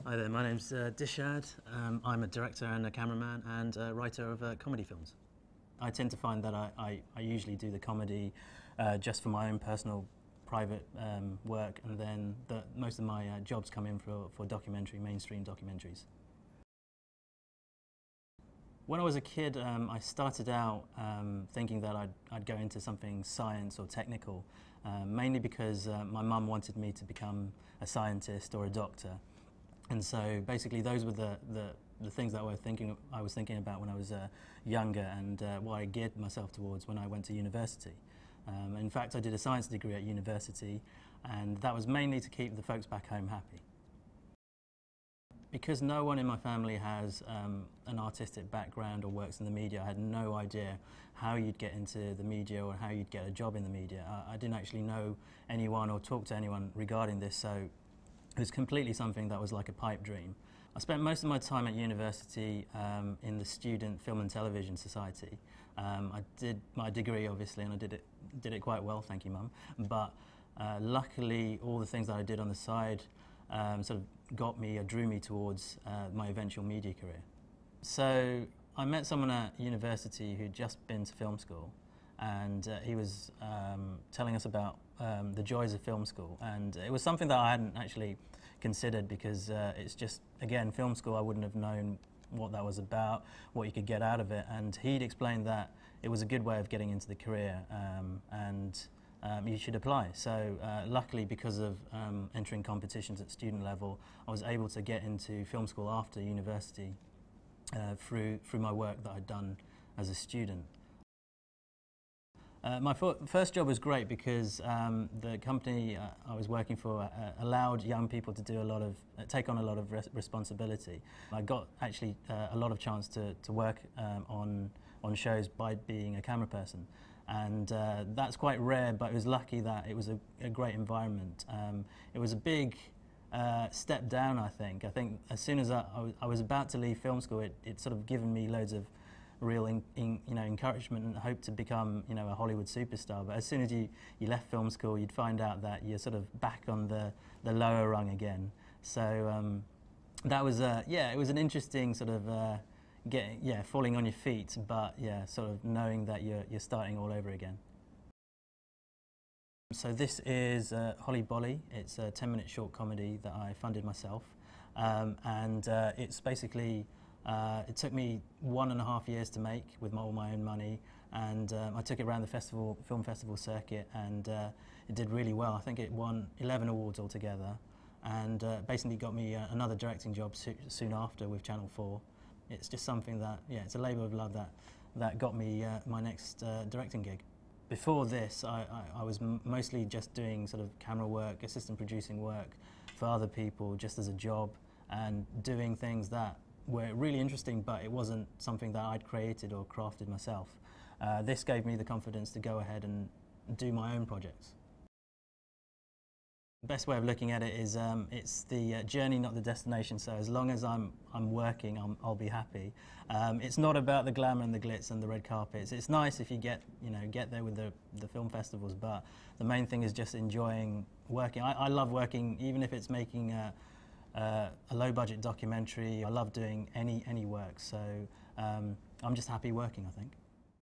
Hi there, my name's Dishad. I'm a director and a cameraman and a writer of comedy films. I tend to find that I usually do the comedy just for my own personal private work, and then most of my jobs come in for mainstream documentaries. When I was a kid, I started out thinking that I'd go into something science or technical, mainly because my mum wanted me to become a scientist or a doctor. And so basically those were the things that I was thinking about when I was younger, and what I geared myself towards when I went to university. In fact, I did a science degree at university, and that was mainly to keep the folks back home happy. Because no one in my family has an artistic background or works in the media, I had no idea how you'd get into the media or how you'd get a job in the media. I didn't actually know anyone or talk to anyone regarding this, so it was completely something that was like a pipe dream. I spent most of my time at university in the Student Film and Television Society. I did my degree, obviously, and I did it quite well, thank you, Mum. But luckily, all the things that I did on the side sort of got me or drew me towards my eventual media career. So I met someone at university who'd just been to film school, and he was telling us about the joys of film school, and it was something that I hadn't actually considered, because it's just, again, film school, I wouldn't have known what that was about, what you could get out of it, and he'd explained that it was a good way of getting into the career, and you should apply. So luckily, because of entering competitions at student level, I was able to get into film school after university through my work that I'd done as a student. My first job was great because the company I was working for allowed young people to do take on a lot of responsibility. I got actually a lot of chance to work on shows by being a camera person, and that's quite rare, but it was lucky that it was a great environment. It was a big step down, I think. I think as soon as I was about to leave film school, it sort of given me loads of real encouragement and hope to become a Hollywood superstar. But as soon as you left film school, you'd find out that you're sort of back on the lower rung again. So that was it was an interesting sort of falling on your feet, but sort of knowing that you're starting all over again. So this is Hollybali. It's a 10-minute short comedy that I funded myself, and it's basically it took me 1.5 years to make with all my own money, and I took it around the film festival circuit, and it did really well. I think it won 11 awards altogether, and basically got me another directing job soon after with Channel 4. It's just something that, it's a labour of love that got me my next directing gig. Before this, I was mostly just doing sort of camera work, assistant producing work for other people, just as a job, and doing things that were really interesting, but it wasn't something that I'd created or crafted myself. This gave me the confidence to go ahead and do my own projects. The best way of looking at it is it's the journey, not the destination. So as long as I'm working, I'll be happy. It's not about the glamour and the glitz and the red carpets. It's nice if you get there with the film festivals, but the main thing is just enjoying working. I love working, even if it's making a low-budget documentary. I love doing any work, so I'm just happy working, I think.